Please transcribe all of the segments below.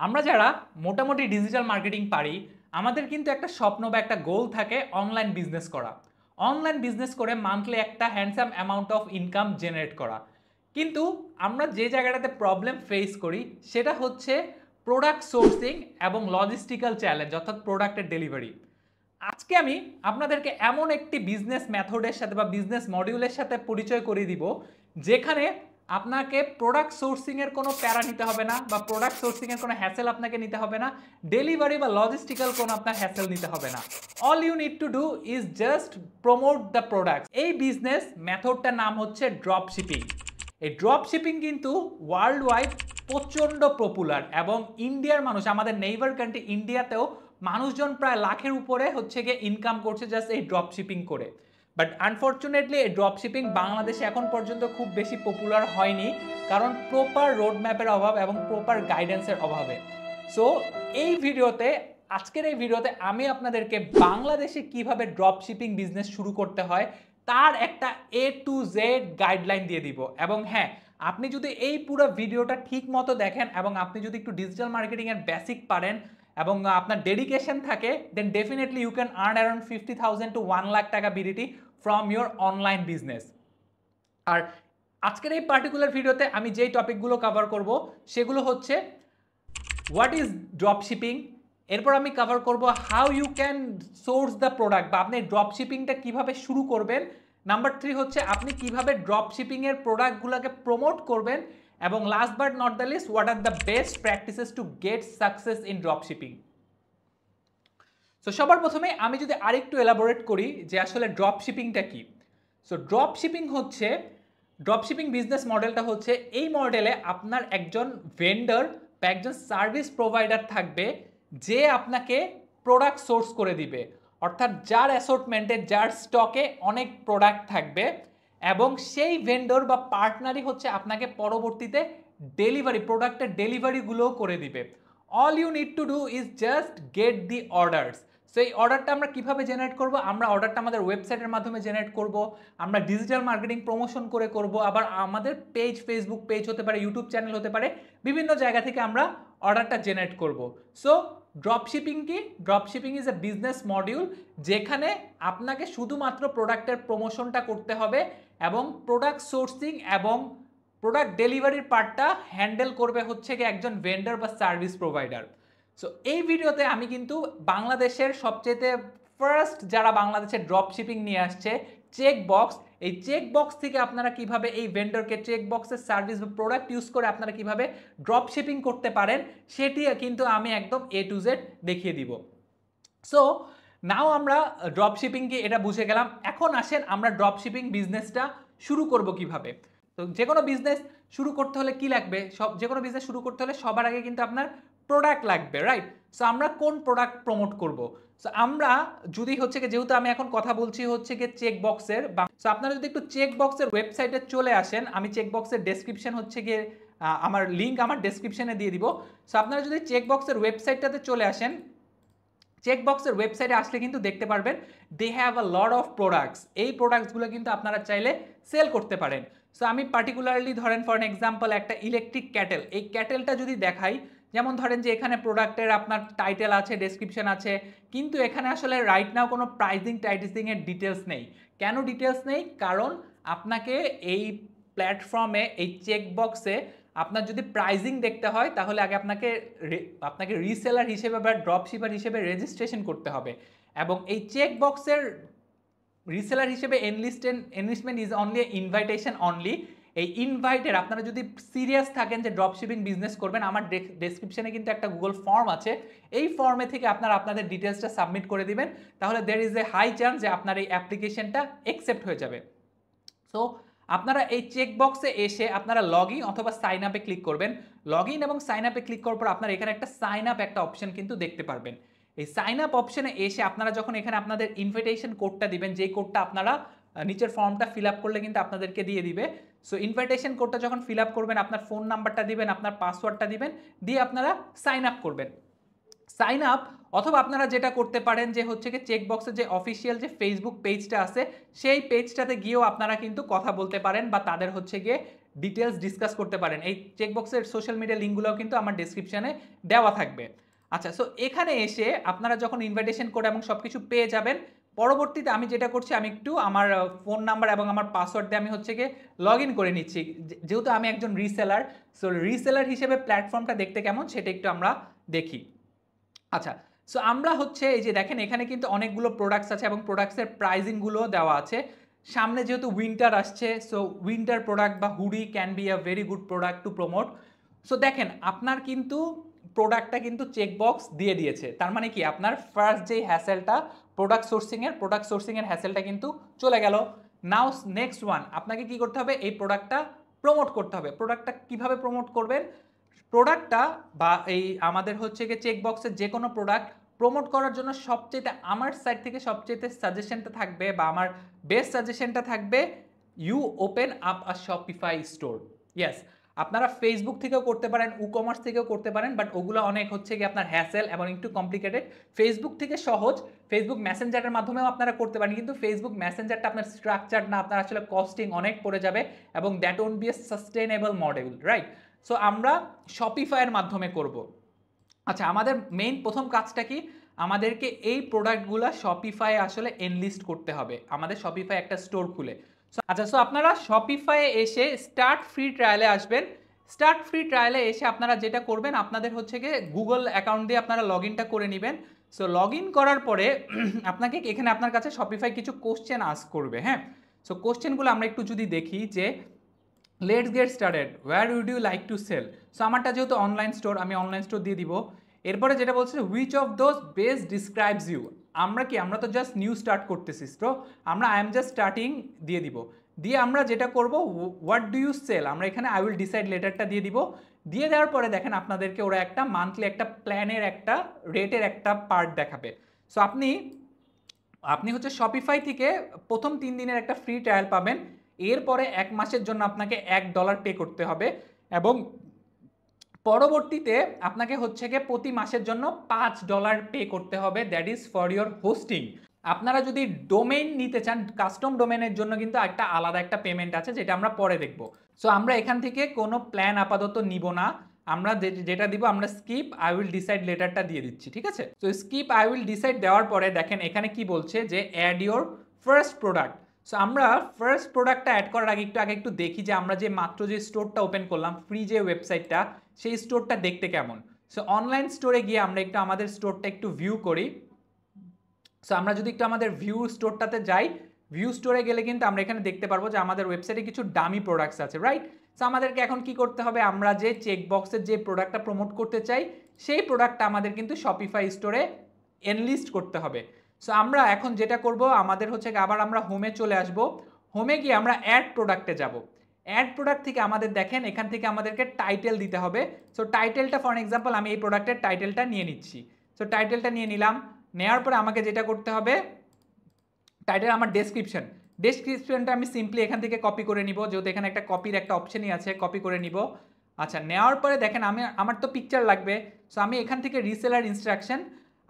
আমরা যারা মোটামুটি ডিজিটাল মার্কেটিং পারি আমাদের কিন্তু একটা স্বপ্ন বা একটা গোল থাকে অনলাইন বিজনেস করা। অনলাইন বিজনেস করে মান্থলি একটা handsome amount of income generate করা। কিন্তু আমরা যে জায়গাটাতে প্রবলেম ফেস করি সেটা হচ্ছে প্রোডাক্ট সোর্সিং এবং লজিস্টিক্যাল চ্যালেঞ্জ, অর্থাৎ প্রোডাক্টের ডেলিভারি। আজকে আমি আপনাদেরকে এমন একটি বিজনেস মেথডের সাথে বা বিজনেস মডিউলের সাথে পরিচয় করিয়ে দিব যেখানে আপনাকে প্রোডাক্ট সোর্সিংয়ের কোনো প্যারা নিতে হবে না বা প্রোডাক্ট সোর্সিংয়ের কোনো হ্যাসেল আপনাকে নিতে হবে না, ডেলিভারি বা লজিস্টিক্যাল কোনো আপনার হ্যাসেল নিতে হবে না। All you need to do is just promote the product. এই বিজনেস মেথডটার নাম হচ্ছে ড্রপ শিপিং। এই ড্রপ শিপিং কিন্তু ওয়ার্ল্ড ওয়াইড প্রচণ্ড পপুলার এবং ইন্ডিয়ার মানুষ, আমাদের নেইবার কান্ট্রি ইন্ডিয়াতেও মানুষজন প্রায় লাখের উপরে হচ্ছে গিয়ে ইনকাম করছে জাস্ট এই ড্রপ শিপিং করে। বাট আনফর্চুনেটলি এই ড্রপ শিপিং বাংলাদেশে এখন পর্যন্ত খুব বেশি পপুলার হয়নি, কারণ প্রপার রোড ম্যাপের অভাব এবং প্রপার গাইডেন্সের অভাবে। সো আজকের এই ভিডিওতে আমি আপনাদেরকে বাংলাদেশে কিভাবে ড্রপ শিপিং বিজনেস শুরু করতে হয় তার একটা A to Z গাইডলাইন দিয়ে দিব। এবং হ্যাঁ, আপনি যদি এই পুরো ভিডিওটা ঠিক মতো দেখেন এবং আপনি যদি একটু ডিজিটাল মার্কেটিংয়ের বেসিক পারেন এবং আপনার ডেডিকেশন থাকে, then definitely you can earn around 50,000 to 1 lakh টাকা BDT from your online business. আর আজকের এই পার্টিকুলার ভিডিওতে আমি যেই টপিকগুলো কভার করব সেগুলো হচ্ছে হোয়াট ইজ ড্রপ শিপিং, এরপর আমি কভার করব how you can source the product বা আপনি ড্রপ শিপিংটা কীভাবে শুরু করবেন। নাম্বার 3 হচ্ছে আপনি কিভাবে ড্রপ শিপিংয়ের প্রোডাক্টগুলোকে প্রমোট করবেন। এবং last but not the least, what are the best practices to get success in drop shipping. So সবার প্রথমে আমি যদি আরেকটু এলাবোরেট করি যে আসলে ড্রপ শিপিংটা কি। সো ড্রপ শিপিং বিজনেস মডেলটা হচ্ছে, এই মডেলে আপনার একজন ভেন্ডর বা একজন সার্ভিস প্রোভাইডার থাকবে যে আপনাকে প্রোডাক্ট সোর্স করে দিবে, অর্থাৎ যার অ্যাসর্টমেন্টে যার স্টকে অনেক প্রোডাক্ট থাকবে এবং সেই ভেন্ডর বা পার্টনারই হচ্ছে আপনাকে পরবর্তীতে প্রোডাক্টের ডেলিভারিগুলোও করে দিবে। All you need to do is just get the orders. So এই অর্ডারটা আমরা কীভাবে জেনারেট করব? আমরা অর্ডারটা আমাদের ওয়েবসাইটের মাধ্যমে জেনারেট করব, আমরা ডিজিটাল মার্কেটিং প্রমোশন করে করব, আবার আমাদের পেজ, ফেসবুক পেজ হতে পারে, ইউটিউব চ্যানেল হতে পারে, বিভিন্ন জায়গা থেকে আমরা অর্ডারটা জেনারেট করব। সো ড্রপশিপিং কি? Dropshipping is a business module যেখানে আপনাকে শুধুমাত্র প্রোডাক্টের প্রমোশনটা করতে হবে এবং প্রোডাক্ট সোর্সিং এবং প্রোডাক্ট ডেলিভারির পার্টটা হ্যান্ডেল করবে হচ্ছে কি একজন ভেন্ডর বা সার্ভিস প্রোভাইডার। সো এই ভিডিওতে আমি কিন্তু বাংলাদেশের সবচেয়ে ফার্স্ট যারা বাংলাদেশে ড্রপ শিপিং নিয়ে আসছে, চেকবক্স, এই চেকবক্স থেকে আপনারা কিভাবে এই ভেন্ডরকে চেকবক্সের সার্ভিস বা প্রোডাক্ট ইউজ করে আপনারা কিভাবে ড্রপ শিপিং করতে পারেন সেটি কিন্তু আমি একদম A to Z দেখিয়ে দিব। সো নাও আমরা ড্রপ শিপিং কি এটা বুঝে গেলাম, এখন আসেন আমরা ড্রপ শিপিং বিজনেসটা শুরু করব কিভাবে। তো যে কোনো বিজনেস শুরু করতে হলে কি লাগবে? যে কোনো বিজনেস শুরু করতে হলে সবার আগে কিন্তু আপনার প্রোডাক্ট লাগবে, রাইট? সো আমরা কোন প্রোডাক্ট প্রমোট করব? সো আমরা যদি হচ্ছে কি, যেহেতু আমি এখন কথা বলছি হচ্ছে কি চেকবক্সের, সো আপনারা যদি একটু চেকবক্সের ওয়েবসাইটে চলে আসেন, আমি চেকবক্সের ডেসক্রিপশন হচ্ছে গিয়ে আমার লিঙ্ক আমার ডেসক্রিপশনে দিয়ে দিব। সো আপনারা যদি চেকবক্সের ওয়েবসাইটটাতে চলে আসেন, চেকবক্সের ওয়েবসাইটে আসলে কিন্তু দেখতে পারবেন they have a lot of products. এই প্রোডাক্টসগুলো কিন্তু আপনারা চাইলে সেল করতে পারেন। সো আমি পার্টিকুলারলি ধরেন ফর এক্সাম্পল একটা ইলেকট্রিক ক্যাটেল, এই ক্যাটেলটা যদি দেখাই, যেমন ধরেন যে এখানে প্রোডাক্টের আপনার টাইটেল আছে, ডেসক্রিপশন আছে, কিন্তু এখানে আসলে রাইট নাও কোনো টাইটিসিংয়ের ডিটেলস নেই। কেন ডিটেলস নেই? কারণ আপনাকে এই প্ল্যাটফর্মে, এই চেকবক্সে আপনার যদি প্রাইজিং দেখতে হয় তাহলে আগে আপনাকে রিসেলার হিসেবে বা ড্রপশিপার হিসেবে রেজিস্ট্রেশন করতে হবে। এবং এই চেকবক্সের রিসেলার হিসেবে enlistment is only invitation only. এই ইনভাইটের আপনারা যদি সিরিয়াস থাকেন যে ড্রপশিপিং বিজনেস করবেন, আমার ডেসক্রিপশনে কিন্তু একটা গুগল ফর্ম আছে, এই ফর্মে থেকে আপনারা আপনাদের ডিটেলসটা সাবমিট করে দিবেন, তাহলে there is a high chance যে আপনার এই অ্যাপ্লিকেশনটা অ্যাকসেপ্ট হয়ে যাবে। সো আপনারা এই চেকবক্সে এসে আপনারা লগ ইন অথবা সাইন আপে ক্লিক করবেন। লগ ইন এবং সাইন আপে ক্লিক করার পর আপনারা এখানে একটা সাইন আপ একটা অপশন কিন্তু দেখতে পারবেন। এই সাইন আপ অপশনে এসে আপনারা যখন এখানে আপনাদের ইনভিটেশন কোডটা দিবেন, যেই কোডটা আপনারা নিচের ফর্মটা ফিল আপ করলে কিন্তু আপনাদেরকে দিয়ে দিবে। সো ইনভিটেশন কোডটা যখন ফিল আপ করবেন, আপনার ফোন নাম্বারটা দিবেন, আপনার পাসওয়ার্ডটা দিবেন, দিয়ে আপনারা সাইন আপ করবেন। সাইন আপ অথবা আপনারা যেটা করতে পারেন যে হচ্ছে কি চেকবক্সের যে অফিসিয়াল যে ফেসবুক পেজটা আছে সেই পেজটাতে গিয়েও আপনারা কিন্তু কথা বলতে পারেন বা তাদের হচ্ছে গিয়ে ডিটেলস ডিসকাস করতে পারেন। এই চেকবক্সের সোশ্যাল মিডিয়া লিঙ্কগুলোও কিন্তু আমার ডেসক্রিপশনে দেওয়া থাকবে। আচ্ছা, সো এখানে এসে আপনারা যখন ইনভাইটেশন কোড এবং সব কিছু পেয়ে যাবেন, পরবর্তীতে আমি যেটা করছি, আমি একটু আমার ফোন নাম্বার এবং আমার পাসওয়ার্ড দিয়ে আমি হচ্ছে গিয়ে লগ ইন করে নিচ্ছি। যেহেতু আমি একজন রিসেলার, সো রিসেলার হিসেবে প্ল্যাটফর্মটা দেখতে কেমন সেটা একটু আমরা দেখি। আচ্ছা, সো আমরা হচ্ছে এই যে দেখেন এখানে কিন্তু অনেকগুলো প্রোডাক্টস আছে এবং প্রোডাক্টসের প্রাইজিংগুলোও দেওয়া আছে। সামনে যেহেতু উইন্টার আসছে, সো উইন্টার প্রোডাক্ট বা hoodie can be a very good product to promote. So দেখেন আপনার কিন্তু প্রোডাক্টটা কিন্তু চেকবক্স দিয়ে দিয়েছে, তার মানে কি আপনার ফার্স্ট যেই হ্যাসেলটা প্রোডাক্ট সোর্সিংয়ের হ্যাসেলটা কিন্তু চলে গেল। নাও নেক্সট ওয়ান, আপনাকে কি করতে হবে, এই প্রোডাক্টটা প্রমোট করতে হবে। প্রোডাক্টটা কিভাবে প্রমোট করবেন? প্রোডাক্টটা বা এই আমাদের হচ্ছে গিয়ে চেকবক্সের যে কোনো প্রোডাক্ট প্রমোট করার জন্য সবচেয়ে আমার সাইড থেকে সবচেয়ে সাজেশনটা থাকবে বা আমার বেস্ট সাজেশনটা থাকবে, you open up a Shopify store. Yes, আপনারা ফেসবুক থেকেও করতে পারেন, কমার্স থেকেও করতে পারেন, বাট ওগুলো অনেক হচ্ছে গিয়ে আপনার হ্যাসেল এবং একটু কমপ্লিকেটেড। ফেসবুক থেকে সহজ, ফেসবুক মেসেঞ্জারের মাধ্যমেও আপনারা করতে পারেন, কিন্তু ফেসবুক মেসেঞ্জারটা আপনার স্ট্রাকচার না, আপনার আসলে কস্টিং অনেক পড়ে যাবে এবং that won't B a sustainable model, right? So আমরা শপিফাইয়ের মাধ্যমে করব। আচ্ছা, আমাদের মেইন প্রথম কাজটা কি, আমাদেরকে এই প্রোডাক্টগুলো শপিফাই আসলে এনলিস্ট করতে হবে, আমাদের শপিফাই একটা স্টোর খুলে। আচ্ছা, সো আপনারা শপিফাইয়ে এসে স্টার্ট ফ্রি ট্রায়ালে আসবেন। স্টার্ট ফ্রি ট্রায়ালে এসে আপনারা যেটা করবেন, আপনাদের হচ্ছে গিয়ে গুগল অ্যাকাউন্ট দিয়ে আপনারা লগ ইনটা করে নেবেন। সো লগ ইন করার পরে আপনাকে এখানে আপনার কাছে শপিফাই কিছু কোশ্চেন আস্ক করবে, হ্যাঁ? সো কোশ্চেনগুলো আমরা একটু যদি দেখি যে let's get started, where would you like to sell. So আমারটা যেহেতু অনলাইন স্টোর, আমি অনলাইন স্টোর দিয়ে দিব। এরপরে যেটা বলছে, which of those best describes you. আমরা তো জাস্ট নিউ স্টার্ট করতেছি, তো আমরা আই এম জাস্ট স্টার্টিং দিয়ে দিব। দিয়ে আমরা যেটা করব, হোয়াট ডু ইউ সেল, আমরা এখানে আই উইল ডিসাইড লেটারটা দিয়ে দিব। দিয়ে দেওয়ার পরে দেখেন আপনাদেরকে ওরা একটা মান্থলি একটা প্ল্যানের একটা রেটের একটা পার্ট দেখাবে। সো আপনি হচ্ছে শপিফাই থেকে প্রথম 3 দিনের একটা ফ্রি ট্রায়াল পাবেন। এরপরে 1 মাসের জন্য আপনাকে $1 পে করতে হবে এবং পরবর্তীতে আপনাকে হচ্ছে গিয়ে প্রতি মাসের জন্য $5 পে করতে হবে, that is for your hosting. আপনারা যদি ডোমেইন নিতে চান, কাস্টম ডোমেইনের জন্য কিন্তু একটা আলাদা একটা পেমেন্ট আছে, যেটা আমরা পরে দেখব। সো আমরা এখান থেকে কোনো প্ল্যান আপাতত নিব না, আমরা যেটা দিব, আমরা স্কিপ আই উইল ডিসাইড লেটারটা দিয়ে দিচ্ছি, ঠিক আছে? তো স্কিপ আই উইল ডিসাইড দেওয়ার পরে দেখেন এখানে কি বলছে যে add your first product. So আমরা ফার্স্ট প্রোডাক্টটা অ্যাড করার আগে একটু দেখি যে আমরা যে মাত্র যে স্টোরটা ওপেন করলাম, ফ্রি যে ওয়েবসাইটটা, সেই স্টোরটা দেখতে কেমন। সো অনলাইন স্টোরে গিয়ে আমরা একটু আমাদের স্টোরটা একটু ভিউ করি। সো আমরা যদি একটু আমাদের ভিউ স্টোরটাতে যাই, ভিউ স্টোরে গেলে কিন্তু আমরা এখানে দেখতে পারবো যে আমাদের ওয়েবসাইটে কিছু ডামি প্রোডাক্টস আছে, রাইট? সো আমাদেরকে এখন কি করতে হবে, আমরা যে চেকবক্সের যে প্রোডাক্টটা প্রমোট করতে চাই, সেই প্রোডাক্টটা আমাদের কিন্তু শপিফাই স্টোরে এনলিস্ট করতে হবে। সো আমরা এখন যেটা করব, আমাদের হচ্ছে আবার আমরা হোমে চলে আসব। হোমে গিয়ে আমরা অ্যাড প্রোডাক্টে যাব। অ্যাড প্রোডাক্ট থেকে আমাদের দেখেন এখান থেকে আমাদেরকে টাইটেল দিতে হবে। সো টাইটেলটা ফর এক্সাম্পল আমি এই প্রোডাক্টের টাইটেলটা নিয়ে নিচ্ছি। সো টাইটেলটা নিয়ে নিলাম, নেওয়ার পরে আমাকে যেটা করতে হবে, টাইটেল আমার ডেসক্রিপশনটা আমি সিম্পলি এখান থেকে কপি করে নিব, যেহেতু এখানে একটা কপির একটা অপশনই আছে, কপি করে নিব। আচ্ছা, নেওয়ার পরে দেখেন আমার তো পিকচার লাগবে। সো আমি এখান থেকে রিসেলার ইনস্ট্রাকশন,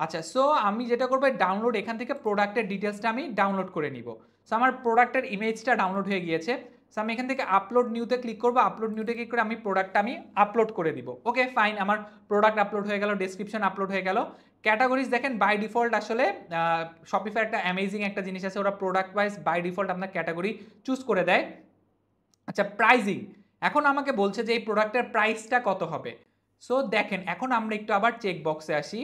আচ্ছা, সো আমি যেটা করবো, ডাউনলোড, এখান থেকে প্রোডাক্টের ডিটেলসটা আমি ডাউনলোড করে নিব। সো আমার প্রোডাক্টের ইমেজটা ডাউনলোড হয়ে গিয়েছে। সো আমি এখান থেকে আপলোড নিউতে ক্লিক করবো, আপলোড নিউতে ক্লিক করে আমি প্রোডাক্টটা আমি আপলোড করে দিব। ওকে ফাইন, আমার প্রোডাক্ট আপলোড হয়ে গেল, ডেসক্রিপশন আপলোড হয়ে গেল। ক্যাটাগরিজ দেখেন বাই ডিফল্ট আসলে শপিফাই একটা অ্যামেজিং একটা জিনিস আছে, ওরা প্রোডাক্ট ওয়াইজ বাই ডিফল্ট আপনার ক্যাটাগরি চুজ করে দেয়। আচ্ছা, প্রাইজিং, এখন আমাকে বলছে যে এই প্রোডাক্টের প্রাইসটা কত হবে। সো দেখেন এখন আমরা একটু আবার চেক বক্সে আসি।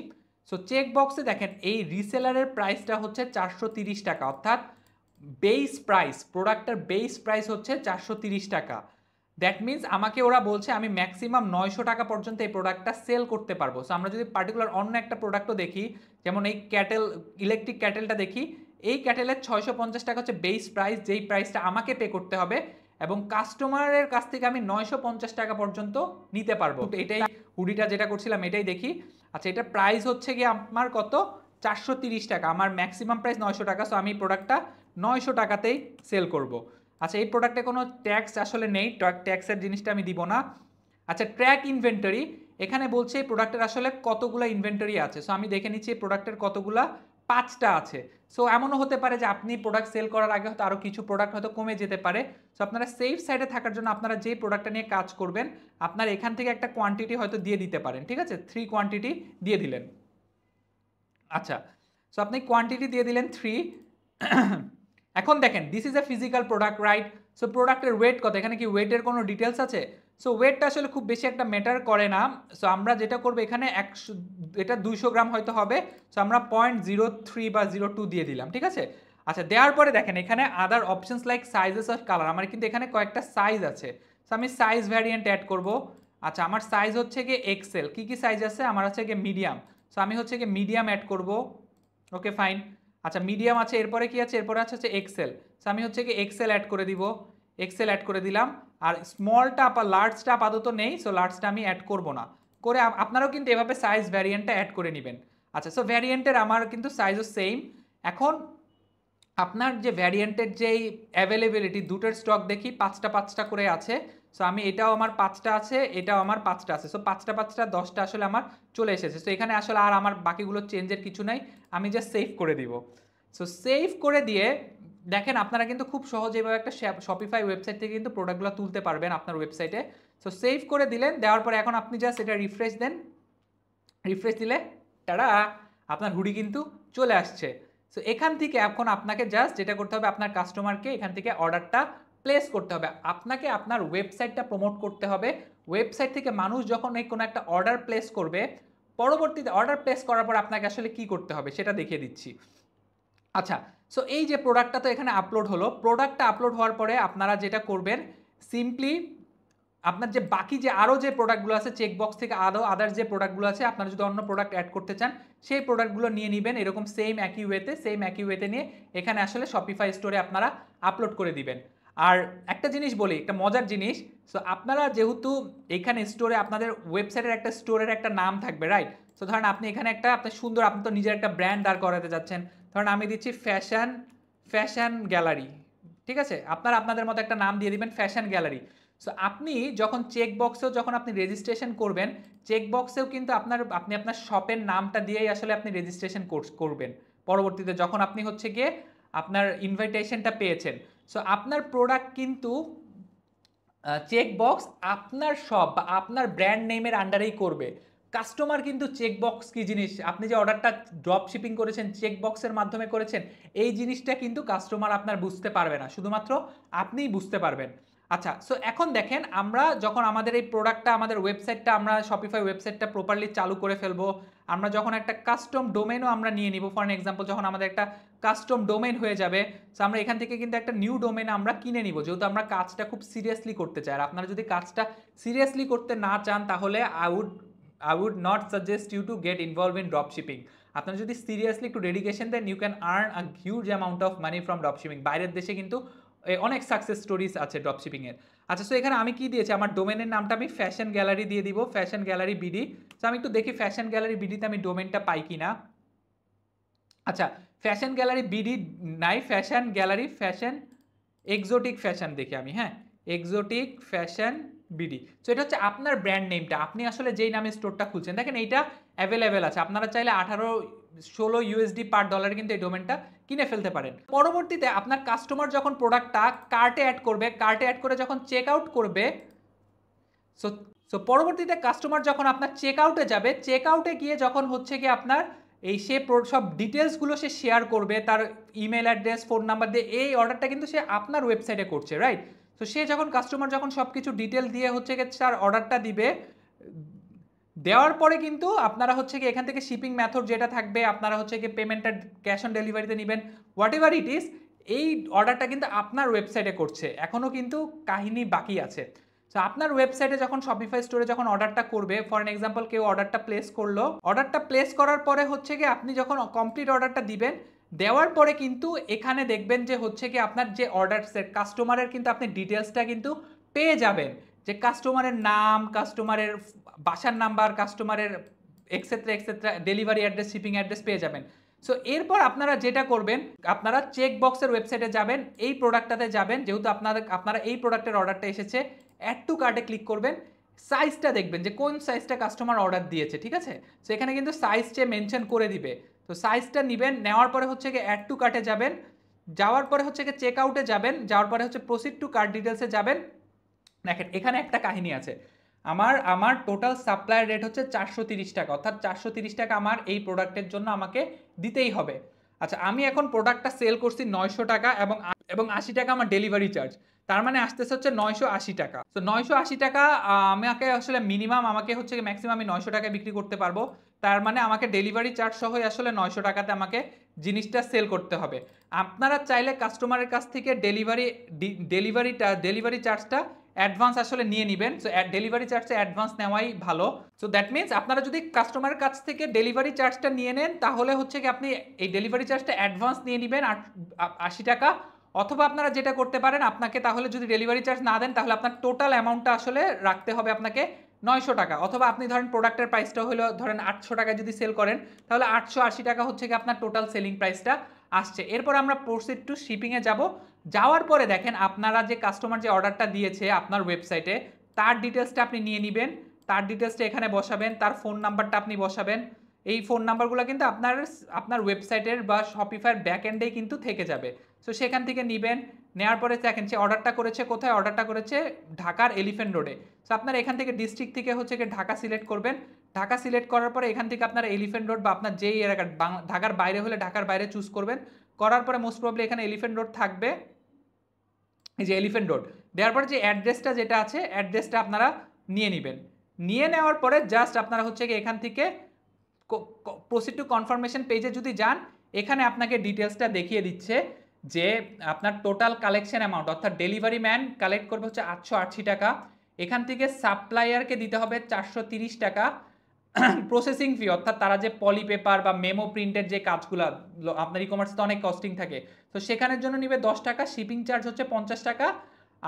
সো চেক বক্সে দেখেন এই রিসেলারের প্রাইসটা হচ্ছে 430 টাকা, অর্থাৎ বেস প্রাইস, প্রোডাক্টের বেস প্রাইস হচ্ছে 430 টাকা। দ্যাট মিনস আমাকে ওরা বলছে আমি ম্যাক্সিমাম 900 টাকা পর্যন্ত এই প্রোডাক্টটা সেল করতে পারবো। সো আমরা যদি পার্টিকুলার অন্য একটা প্রোডাক্টও দেখি, যেমন এই ইলেকট্রিক ক্যাটেলটা দেখি, এই ক্যাটেলের 650 টাকা হচ্ছে বেস প্রাইস, যেই প্রাইসটা আমাকে পে করতে হবে এবং কাস্টমারের কাছ থেকে আমি 950 টাকা পর্যন্ত নিতে পারবো। এটাই হুডিটা যেটা করছিলাম এটাই দেখি। আচ্ছা, এটা প্রাইস হচ্ছে গিয়ে আমার কত, 430 টাকা, আমার ম্যাক্সিমাম প্রাইস 900 টাকা। সো আমি প্রোডাক্টটা 900 টাকাতেই সেল করব। আচ্ছা, এই প্রোডাক্টে কোনো ট্যাক্স আসলে নেই, ট্যাক্সের জিনিসটা আমি দিব না। আচ্ছা, ট্র্যাক ইনভেন্টরি, এখানে বলছে এই প্রোডাক্টের আসলে কতগুলো ইনভেন্টরি আছে। সো আমি দেখে নিচ্ছি এই প্রোডাক্টের কতগুলা 5টা আছে। সো এমনও হতে পারে যে আপনি প্রোডাক্ট সেল করার আগে হয়তো আরও কিছু প্রোডাক্ট হয়তো কমে যেতে পারে। সো আপনারা সেফ সাইডে থাকার জন্য আপনারা যে প্রোডাক্টটা নিয়ে কাজ করবেন আপনার এখান থেকে একটা কোয়ান্টিটি হয়তো দিয়ে দিতে পারেন, ঠিক আছে? 3 কোয়ান্টিটি দিয়ে দিলেন। আচ্ছা, সো আপনি কোয়ান্টিটি দিয়ে দিলেন 3। এখন দেখেন this is a physical product, right? So প্রোডাক্টের ওয়েট কত, এখানে কি ওয়েটের কোনো ডিটেলস আছে? সো ওয়েটটা আসলে খুব বেশি একটা ম্যাটার করে না। সো আমরা যেটা করবো এখানে 100, এটা 200 গ্রাম হয়তো হবে। সো আমরা 0.03 বা 0.2 দিয়ে দিলাম, ঠিক আছে? আচ্ছা, দেওয়ার পরে দেখেন এখানে আদার options like sizes of colour, আমার কিন্তু এখানে কয়েকটা সাইজ আছে। সো আমি সাইজ ভ্যারিয়েন্ট অ্যাড করব। আচ্ছা, আমার সাইজ হচ্ছে গিয়ে এক্সেল। কি কি সাইজ আছে? আমার হচ্ছে গিয়ে মিডিয়াম। সো আমি হচ্ছে গিয়ে মিডিয়াম অ্যাড করব। ওকে, ফাইন। আচ্ছা, মিডিয়াম আছে, এরপরে কি আছে? এরপরে আছে হচ্ছে এক্সেল। সো আমি হচ্ছে কি এক্সেল অ্যাড করে দিব, এক্সেল অ্যাড করে দিলাম। আর স্মলটা বা লার্জটা আপাতত নেই, সো লার্জটা আমি অ্যাড করব না। করে আপনারাও কিন্তু এভাবে সাইজ ভ্যারিয়েন্টটা অ্যাড করে নেবেন। আচ্ছা, সো ভ্যারিয়েন্টের আমার কিন্তু সাইজও সেম। এখন আপনার যে ভ্যারিয়েন্টের যেই অ্যাভেলেবিলিটি, দুটোর স্টক দেখি 5টা করে আছে। সো আমি এটাও আমার 5টা আছে, এটাও আমার 5টা আছে। সো 5টা 10টা আসলে আমার চলে এসেছে। সো এখানে আসলে আর আমার বাকিগুলো চেঞ্জের কিছু নাই, আমি জাস্ট সেভ করে দিব। সো সেভ করে দিয়ে দেখেন আপনারা কিন্তু খুব সহজে এভাবে একটা শপিফাই ওয়েবসাইট থেকে কিন্তু প্রোডাক্টগুলো তুলতে পারবেন আপনার ওয়েবসাইটে। সো সেভ করে দিলেন, দেওয়ার পরে এখন আপনি জাস্ট এটা রিফ্রেশ দেন। রিফ্রেশ দিলে টাটা, আপনার হুডি কিন্তু চলে আসছে। সো এখান থেকে এখন আপনাকে জাস্ট যেটা করতে হবে, আপনার কাস্টমারকে এখান থেকে অর্ডারটা প্লেস করতে হবে। আপনাকে আপনার ওয়েবসাইটটা প্রমোট করতে হবে। ওয়েবসাইট থেকে মানুষ যখন এই কোনো একটা অর্ডার প্লেস করবে, পরবর্তীতে অর্ডার প্লেস করার পর আপনাকে আসলে কি করতে হবে সেটা দেখিয়ে দিচ্ছি। আচ্ছা, সো এই যে প্রোডাক্টটা তো এখানে আপলোড হলো, প্রোডাক্টটা আপলোড হওয়ার পরে আপনারা যেটা করবেন, সিম্পলি আপনার যে বাকি যে আরও যে প্রোডাক্টগুলো আছে চেকবক্স থেকে আরও আদার্স যে প্রোডাক্টগুলো আছে, আপনারা যদি অন্য প্রোডাক্ট অ্যাড করতে চান সেই প্রোডাক্টগুলো নিয়ে নেবেন এরকম সেম একই ওয়েতে নিয়ে এখানে আসলে শপিফাই স্টোরে আপনারা আপলোড করে দিবেন। আর একটা জিনিস বলি, একটা মজার জিনিস, সো আপনারা যেহেতু এখানে স্টোরে আপনাদের ওয়েবসাইটের একটা স্টোরের একটা নাম থাকবে, রাইট? সো ধরেন আপনি এখানে একটা আপনার সুন্দর, আপনি তো নিজের একটা ব্র্যান্ড দাঁড় করাতে যাচ্ছেন, ধরেন আমি দিচ্ছি ফ্যাশন গ্যালারি, ঠিক আছে? আপনারা আপনাদের মতো একটা নাম দিয়ে দিবেন ফ্যাশন গ্যালারি। সো আপনি যখন চেকবক্সেও যখন আপনি রেজিস্ট্রেশন করবেন, চেকবক্সেও কিন্তু আপনি আপনার শপের নামটা দিয়েই আসলে আপনি রেজিস্ট্রেশন করবেন পরবর্তীতে যখন আপনি হচ্ছে গিয়ে আপনার ইনভাইটেশনটা পেয়েছেন। সো আপনার প্রোডাক্ট কিন্তু চেকবক্স আপনার শপ বা আপনার ব্র্যান্ড নেমের আন্ডারেই করবে। কাস্টমার কিন্তু চেকবক্স কি জিনিস, আপনি যে অর্ডারটা ড্রপ শিপিং করেছেন চেকবক্সের মাধ্যমে করেছেন, এই জিনিসটা কিন্তু কাস্টমার আপনার বুঝতে পারবে না, শুধুমাত্র আপনিই বুঝতে পারবেন। আচ্ছা, সো এখন দেখেন আমরা যখন আমাদের এই প্রোডাক্টটা, আমাদের ওয়েবসাইটটা, আমরা শপিফাই ওয়েবসাইটটা প্রপারলি চালু করে ফেলবো, আমরা যখন একটা কাস্টম ডোমেনও আমরা নিয়ে নিব, ফর এক্সাম্পল যখন আমাদের একটা কাস্টম ডোমেন হয়ে যাবে, সো আমরা এখান থেকে কিন্তু একটা নিউ ডোমেন আমরা কিনে নিব, যেহেতু আমরা কাজটা খুব সিরিয়াসলি করতে চাই। আর আপনারা যদি কাজটা সিরিয়াসলি করতে না চান তাহলে I would not suggest you to get involve in drop shipping. আপনারা যদি সিরিয়াসলি একটু ডেডিকেশন দেন, you can earn a huge amount of money from drop shipping. বাইরের দেশে কিন্তু অনেক সাকসেস স্টোরিজ আছে ড্রপ শিপিংয়ের। আচ্ছা, সো এখানে আমি কি দিয়েছি, আমার ডোমেনের নামটা আমি ফ্যাশন গ্যালারি দিয়ে দিব, ফ্যাশন গ্যালারি বিডি। সো আমি একটু দেখি ফ্যাশন গ্যালারি বিডিতে আমি ডোমেনটা পাই কিনা। আচ্ছা, ফ্যাশন গ্যালারি বিডি নাই, fashion gallery fashion exotic fashion দেখি আমি, হ্যাঁ, এক্সোটিক ফ্যাশন বিডি। সো এটা হচ্ছে আপনার ব্র্যান্ড নেমটা, আপনি আসলে যেই নামে স্টোরটা খুলছেন। দেখেন এইটা অ্যাভেলেবেল আছে, আপনারা চাইলে 16 ইউএসডি পার ডলার কিন্তু এই ডোমেনটা কিনে ফেলতে পারেন। পরবর্তীতে আপনার কাস্টমার যখন প্রোডাক্টটা কার্টে অ্যাড করবে, কার্টে অ্যাড করে যখন চেক আউট করবে, সো সো পরবর্তীতে কাস্টমার যখন আপনার চেক আউটে যাবে, চেক আউটে গিয়ে যখন হচ্ছে কি আপনার এই সে সব ডিটেলসগুলো সে শেয়ার করবে, তার ইমেল অ্যাড্রেস, ফোন নাম্বার দিয়ে, এই অর্ডারটা কিন্তু সে আপনার ওয়েবসাইটে করছে, রাইট? তো সে যখন কাস্টমার যখন সব কিছু ডিটেল দিয়ে হচ্ছে গিয়ে তার অর্ডারটা দিবে, দেওয়ার পরে কিন্তু আপনারা হচ্ছে কি এখান থেকে শিপিং মেথড যেটা থাকবে, আপনারা হচ্ছে কি পেমেন্টটা ক্যাশ অন ডেলিভারিতে নেবেন, হোয়াট এভার ইট ইজ, এই অর্ডারটা কিন্তু আপনার ওয়েবসাইটে করছে, এখনও কিন্তু কাহিনী বাকি আছে। সো আপনার ওয়েবসাইটে যখন শপিফাই স্টোরে যখন অর্ডারটা করবে, ফর এন এক্সাম্পল কেউ অর্ডারটা প্লেস করলো, অর্ডারটা প্লেস করার পরে হচ্ছে কি আপনি যখন কমপ্লিট অর্ডারটা দিবেন, দেওয়ার পরে কিন্তু এখানে দেখবেন যে হচ্ছে কি আপনার যে অর্ডার কাস্টমারের কিন্তু আপনি ডিটেলসটা কিন্তু পেয়ে যাবেন, যে কাস্টমারের নাম, কাস্টমারের বাসার নাম্বার, কাস্টমারের etcetera delivery address, shipping address পেয়ে যাবেন। সো এরপর আপনারা যেটা করবেন, আপনারা চেকবক্সের ওয়েবসাইটে যাবেন, এই প্রোডাক্টটাতে যাবেন, যেহেতু আপনারা এই প্রোডাক্টের অর্ডারটা এসেছে, অ্যাড টু কার্টে ক্লিক করবেন, সাইজটা দেখবেন যে কোন সাইজটা কাস্টমার অর্ডার দিয়েছে, ঠিক আছে? সো এখানে কিন্তু সাইজটা মেনশন করে দিবে। তো সাইজটা নেবেন, নেওয়ার পরে হচ্ছে গিয়ে অ্যাড টু কার্টে যাবেন, যাওয়ার পরে হচ্ছে গিয়ে চেক আউটে যাবেন, যাওয়ার পরে হচ্ছে প্রসিড টু কার্ট ডিটেলসে যাবেন। দেখেন এখানে একটা কাহিনী আছে, আমার টোটাল সাপ্লায়ার রেট হচ্ছে 430 টাকা, অর্থাৎ 430 টাকা আমার এই প্রোডাক্টের জন্য আমাকে দিতেই হবে। আচ্ছা আমি এখন প্রোডাক্টটা সেল করছি 900 টাকা এবং 80 টাকা আমার ডেলিভারি চার্জ, তার মানে আসতেছে হচ্ছে 980 টাকা। তো 980 টাকা আমাকে আসলে মিনিমাম আমাকে হচ্ছে ম্যাক্সিমাম আমি 900 টাকায় বিক্রি করতে পারবো, তার মানে আমাকে ডেলিভারি চার্জ সহই আসলে 900 টাকাতে আমাকে জিনিসটা সেল করতে হবে। আপনারা চাইলে কাস্টমারের কাছ থেকে ডেলিভারি চার্জটা অ্যাডভান্স আসলে নিয়ে নেবেন। সো ডেলিভারি চার্জে অ্যাডভান্স নেওয়াই ভালো। সো দ্যাট মিনস আপনারা যদি কাস্টমারের কাছ থেকে ডেলিভারি চার্জটা নিয়ে নেন, তাহলে হচ্ছে কি আপনি এই ডেলিভারি চার্জটা অ্যাডভান্স নিয়ে নেবেন 80 টাকা, অথবা আপনারা যেটা করতে পারেন, আপনাকে তাহলে যদি ডেলিভারি চার্জ না দেন তাহলে আপনার টোটাল অ্যামাউন্টটা আসলে রাখতে হবে আপনাকে 900 টাকা, অথবা আপনি ধরেন প্রোডাক্টের প্রাইসটা হলো ধরেন 800 টাকায় যদি সেল করেন তাহলে 880 টাকা হচ্ছে কি আপনার টোটাল সেলিং প্রাইসটা আসছে। এরপর আমরা প্রসিড টু শিপিংয়ে যাব, যাওয়ার পরে দেখেন আপনারা যে কাস্টমার যে অর্ডারটা দিয়েছে আপনার ওয়েবসাইটে তার ডিটেলসটা আপনি নিয়ে নেবেন, তার ডিটেলসটা এখানে বসাবেন, তার ফোন নাম্বারটা আপনি বসাবেন। এই ফোন নাম্বারগুলো কিন্তু আপনার ওয়েবসাইটের বা শপিফাইয়ের ব্যাক এন্ডেই কিন্তু থেকে যাবে। সো সেখান থেকে নেবেন, নেওয়ার পরে দেখেন সে অর্ডারটা করেছে কোথায়, অর্ডারটা করেছে ঢাকার এলিফ্যান্ট রোডে। সো আপনারা এখান থেকে ডিস্ট্রিক্ট থেকে হচ্ছে কি ঢাকা সিলেক্ট করবেন, ঢাকা সিলেক্ট করার পরে এখান থেকে আপনারা এলিফ্যান্ট রোড বা আপনার যেই এলাকা ঢাকার বাইরে হলে ঢাকার বাইরে চুজ করবেন, করার পরে মোস্ট প্রবলি এখানে এলিফ্যান্ট রোড থাকবে, এই যে এলিফ্যান্ট রোড দেওয়ার পরে যে অ্যাড্রেসটা যেটা আছে অ্যাড্রেসটা আপনারা নিয়ে নেবেন। নিয়ে নেওয়ার পরে জাস্ট আপনারা হচ্ছে কি এখান থেকে প্রসিড টু কনফার্মেশন পেজে যদি যান, এখানে আপনাকে ডিটেলসটা দেখিয়ে দিচ্ছে যে আপনার টোটাল কালেকশন অ্যামাউন্ট, অর্থাৎ ডেলিভারি ম্যান কালেক্ট করবে হচ্ছে 880 টাকা, এখান থেকে সাপ্লায়ারকে দিতে হবে 430 টাকা, প্রসেসিং ফি অর্থাৎ তারা যে পলি পেপার বা মেমো প্রিন্টের যে কাজগুলো আপনার ই কমার্সে তো অনেক কস্টিং থাকে, তো সেখানের জন্য নিবে 10 টাকা, শিপিং চার্জ হচ্ছে 50 টাকা,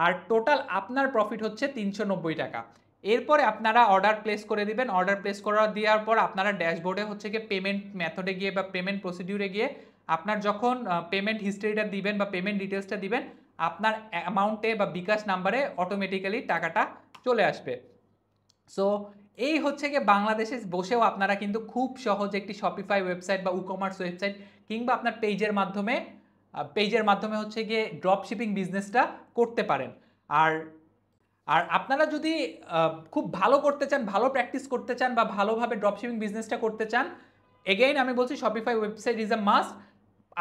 আর টোটাল আপনার প্রফিট হচ্ছে 390 টাকা। এরপরে আপনারা অর্ডার প্লেস করে দিবেন, অর্ডার প্লেস করা দেওয়ার পর আপনারা ড্যাশবোর্ডে হচ্ছে গিয়ে পেমেন্ট মেথডে গিয়ে বা পেমেন্ট প্রসিডিউরে গিয়ে আপনার যখন পেমেন্ট হিস্ট্রিটা দিবেন বা পেমেন্ট ডিটেলসটা দিবেন, আপনার অ্যামাউন্টে বা বিকাশ নাম্বারে অটোমেটিক্যালি টাকাটা চলে আসবে। সো এই হচ্ছে গিয়ে বাংলাদেশে বসেও আপনারা কিন্তু খুব সহজ একটি শপিফাই ওয়েবসাইট বা ই কমার্স ওয়েবসাইট কিংবা আপনার পেজের মাধ্যমে হচ্ছে গিয়ে ড্রপ শিপিং বিজনেসটা করতে পারেন। আর আর আপনারা যদি খুব ভালো করতে চান, ভালো প্র্যাকটিস করতে চান বা ভালোভাবে ড্রপশিপিং বিজনেসটা করতে চান, এগেইন আমি বলছি Shopify website is a must.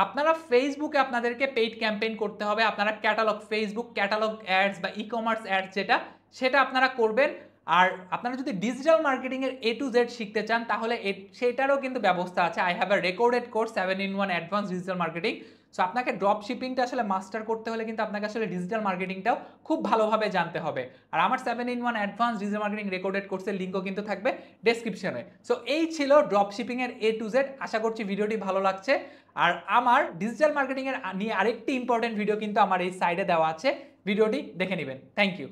আপনারা ফেসবুকে আপনাদেরকে পেইড ক্যাম্পেইন করতে হবে, আপনারা ফেসবুক ক্যাটালগ অ্যাডস বা ই কমার্স অ্যাডস সেটা আপনারা করবেন। আর আপনারা যদি ডিজিটাল মার্কেটিংয়ের A to Z শিখতে চান তাহলে সেটারও কিন্তু ব্যবস্থা আছে। I have a recorded course 7-in-1 advance digital marketing. So আপনাকে ড্রপ শিপিংটা আসলে মাস্টার করতে হলে কিন্তু আপনাকে আসলে ডিজিটাল মার্কেটিংটাও খুব ভালোভাবে জানতে হবে। আর আমার 7-in-1 advance digital marketing recorded কোর্সের লিঙ্কও কিন্তু থাকবে ডেসক্রিপশনে। সো এই ছিল ড্রপ শিপিংয়ের A to Z। আশা করছি ভিডিওটি ভালো লাগছে। আর আমার ডিজিটাল মার্কেটিংয়ের নিয়ে আরেকটি ইম্পর্টেন্ট ভিডিও কিন্তু আমার এই সাইডে দেওয়া আছে, ভিডিওটি দেখে নেবেন। Thank you.